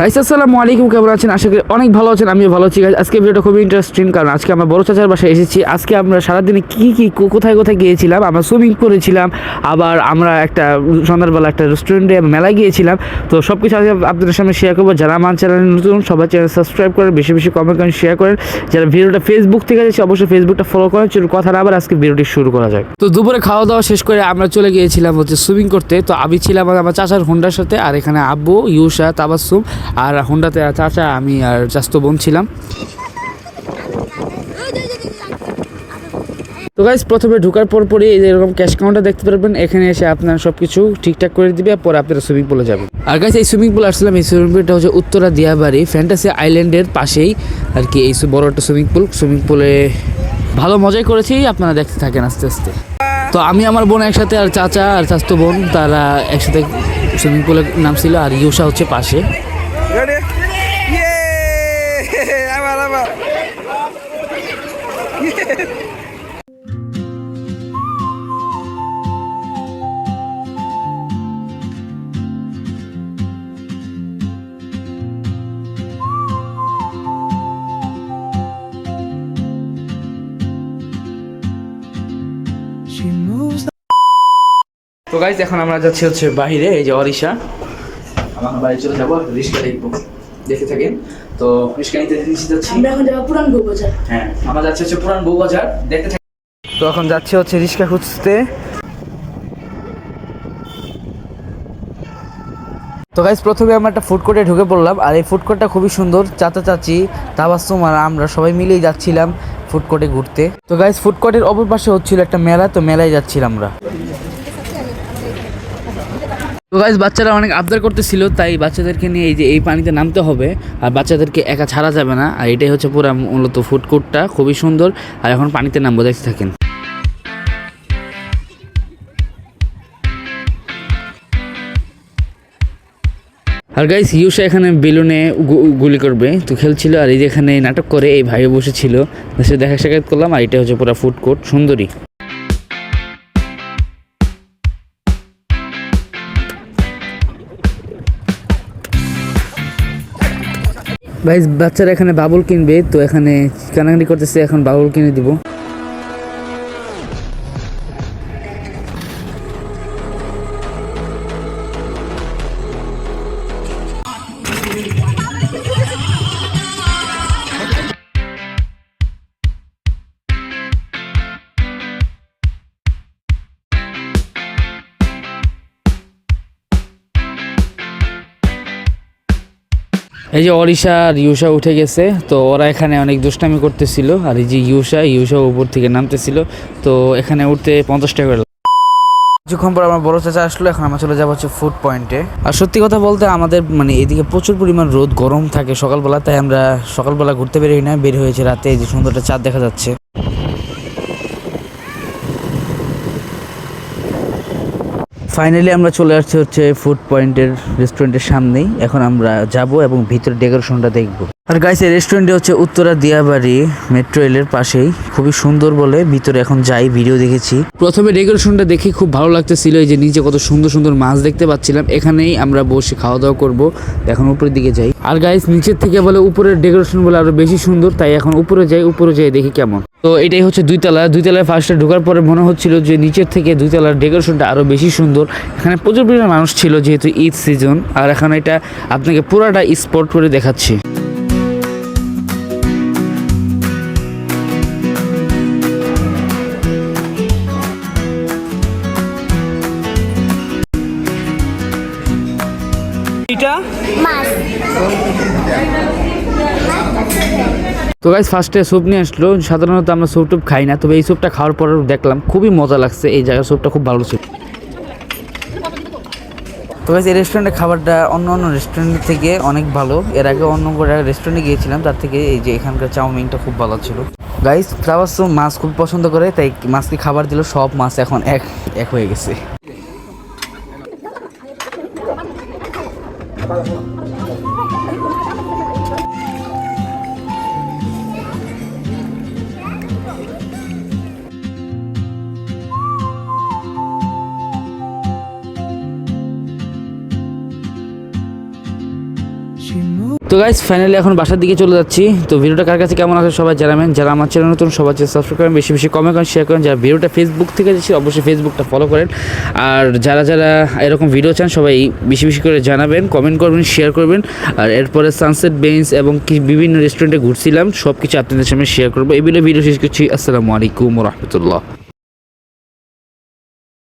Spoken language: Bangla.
গাইস আসসালামু আলাইকুম, কেমন আছেন? আশা করি অনেক ভালো আছেন, আমিও ভালো আছি। গাইস আজকে ভিডিওটা খুবই ইন্টারেস্টিং, কারণ আজকে আমরা বড় চাচার বাসায় এসেছি। আজকে আমরা সারাদিনে কোথায় কোথায় গিয়েছিলাম, আমরা সুইমিং করেছিলাম, আবার আমরা একটা সন্ধ্যাবেলা একটা রেস্টুরেন্টে মেলায় গিয়েছিলাম। তো সব কিছু আজকে আপনাদের সামনে শেয়ার করবো। যারা আমার চ্যানেল নতুন, সবাই চ্যানেল সাবস্ক্রাইব করেন, বেশি বেশি কমেন্ট করেন, শেয়ার করেন। যারা ভিডিওটা ফেসবুক থেকে দেখছে অবশ্যই ফেসবুকটা ফলো করেন। চলুন কথা না আবার আজকে ভিডিওটি শুরু করা যায়। তো দুপুরে খাওয়া দাওয়া শেষ করে আমরা চলে গিয়েছিলাম সুইমিং করতে। তো আমি ছিলাম আমার চাচার হোন্ডার সাথে, আর এখানে আব্বু, ইউসা, তাবাসসুম, আর হোন্ডাতে চাচা, আমি আর চাচতো বোন ছিলাম। তো গাইস প্রথমে ঢোকার পরই এরকম ক্যাশ কাউন্টার দেখতে পারবেন। এখানে এসে আপনারা সব কিছু ঠিকঠাক করে দিবে, পরে আপনারা সুইমিং পুলে যাবেন। আর গাইস এই সুইমিং পুল আসলাম, এই সুইমিং পুলটা হচ্ছে উত্তরা দিয়াবাড়ি ফ্যান্টাসি আইল্যান্ডের পাশেই আর কি। এই বড় একটা সুইমিং পুলে ভালো মজাই করেছি, আপনারা দেখতে থাকেন আস্তে আস্তে। তো আমি আমার বোন একসাথে, আর চাচা আর চাচতো বোন তারা একসাথে সুইমিং পুলে নামছিল, আর ইউসা হচ্ছে পাশে। তো গাইস এখন আমরা যাচ্ছি বাইরে, এই যে অরিশা। আমার বাড়ি চলে যাবো, রিস্কা দেখবো, দেখে থাকেন। তো রিস্কা নিতে যাচ্ছি, আমরা এখন যাবো পুরান বউবাজার। হ্যাঁ আমরা যাচ্ছি পুরান বউবাজার, দেখতে থাকেন। তো এখন যাচ্ছি রিস্কা খুঁজতে। তো গাইস প্রথমে আমরা একটা ফুড কোর্টে ঢুকে পড়লাম, আর এই ফুড কোর্টটা খুবই সুন্দর। চাচা চাচি, তাবাসসুম আর আমরা সবাই মিলেই যাচ্ছিলাম ফুড কোর্টে ঘুরতে। তো গাইস ফুড কোর্টের অপর পাশে হচ্ছিল একটা মেলা, তো মেলায় যাচ্ছিলাম আমরা। তো গাইস বাচ্চারা অনেক আবদার করতেছিল, তাই বাচ্চাদেরকে নিয়ে এই পানিতে নামতে হবে, আর বাচ্চাদেরকে একা ছাড়া যাবে না। আর এটাই হচ্ছে পুরো মূলত ফুড কোর্টটা, খুবই সুন্দর। আর এখন পানিতে নামবো, দেখতে থাকেন। আর গাইস ইউসা এখানে বেলুনে গুলি করবে তো খেলছিল, আর এই যে এখানে নাটক করে এই ভাইও বসেছিল, সে দেখা সাক্ষাৎ করলাম। আর এটা হচ্ছে পুরো ফুড কোর্ট, সুন্দরী। গাইস বাচ্চারা এখানে বাবুল কিনবে, তো এখানে কানাকানি করতেছে, এখন বাবুল কিনে দিব। এই যে অরিশা আর ইউসা উঠে গেছে, তো ওরা এখানে অনেক দুষ্টামি করতেছিল। আর এই যে ইউসা উপর থেকে নামতেছিল, তো এখানে উঠতে 50 টাকা করে। কিছুক্ষণ পর আমার বড় চাচা আসলো, এখন আমরা চলে যাবো ফুড পয়েন্টে। আর সত্যি কথা বলতে আমাদের এদিকে প্রচুর পরিমাণ রোদ, গরম থাকে সকালবেলা, তাই আমরা সকালবেলা ঘুরতে বেরোই না, বের হয়েছে রাতে। এই যে সুন্দর একটা চাঁদ দেখা যাচ্ছে। ফাইনালি আমরা চলে আসছি ফুড পয়েন্টের রেস্টুরেন্টের সামনেই। এখন আমরা যাব এবং ভিতরে ডেকোরেশনটা দেখব। আর গাইস এই রেস্টুরেন্টে উত্তরা দিয়াবাড়ি মেট্রো রেলের পাশেই, খুবই সুন্দর বলে ভিতরে এখন যাই, ভিডিও দেখেছি। প্রথমে ডেকোরেশনটা দেখে খুব ভালো লাগতেছিল, এই যে নিচে কত সুন্দর সুন্দর মাছ দেখতে পাচ্ছিলাম। এখানেই আমরা বসে খাওয়া দাওয়া করবো। এখন উপরের দিকে যাই। আর গাইস নিচের থেকে বলে উপরের ডেকোরেশন বলে আরো বেশি সুন্দর, তাই এখন উপরে যাই দেখি কেমন। তো এটাই হচ্ছে দুইতলায় ফার্স্টে ঢোকার পরে মনে হচ্ছিল যে নিচের থেকে দুইতলার ডেকোরেশনটা আরো বেশি সুন্দর। এখানে প্রচুর পরিমাণ মানুষ ছিল, যেহেতু ঈদ সিজন। আর এখন এটা আপনাকে পুরাটা স্পট করে দেখাচ্ছি। তো গাইস ফার্স্টে স্যুপ নিয়ে আসলো। সাধারণত আমরা স্যুপ টুপ খাই না, তবে এই স্যুপটা খাওয়ার পর দেখলাম খুবই মজা লাগছে। এই জায়গার স্যুপটা খুব ভালো ছিল। তো গাইস এই রেস্টুরেন্টের খাবারটা অন্য রেস্টুরেন্ট থেকে অনেক ভালো। এর আগে অন্য রেস্টুরেন্টে গিয়েছিলাম, তার থেকে এই যে এখানকার চাউমিনটা খুব ভালো ছিল। গাইস তাবাসসুম মাছ খুব পছন্দ করে, তাই মাছকে খাবার দিল। সব মাছ এখন এক হয়ে গেছে। তো গাইস ফাইনালি এখন বাসার দিকে চলে যাচ্ছি। তো ভিডিওটা কার কাছে কেমন আছে সবাই জানাবেন, যারা আমার চ্যানেল নতুন সবাই সাবস্ক্রাইব করেন, বেশি বেশি কমেন্ট করেন, শেয়ার করেন। যারা ভিডিওটা ফেসবুক থেকে দেখছি অবশ্যই ফেসবুকটা ফলো করেন। আর যারা যারা এরকম ভিডিও চান সবাই বেশি বেশি করে জানাবেন, কমেন্ট করবেন, শেয়ার করবেন। আর এরপরে সানসেট বেঞ্চ এবং কি বিভিন্ন রেস্টুরেন্টে ঘুরছিলাম সব কিছু আপনাদের সামনে শেয়ার করবো। এই ভিডিও শেষ করছি। আসসালামু আলাইকুম ওয়া রাহমাতুল্লাহ।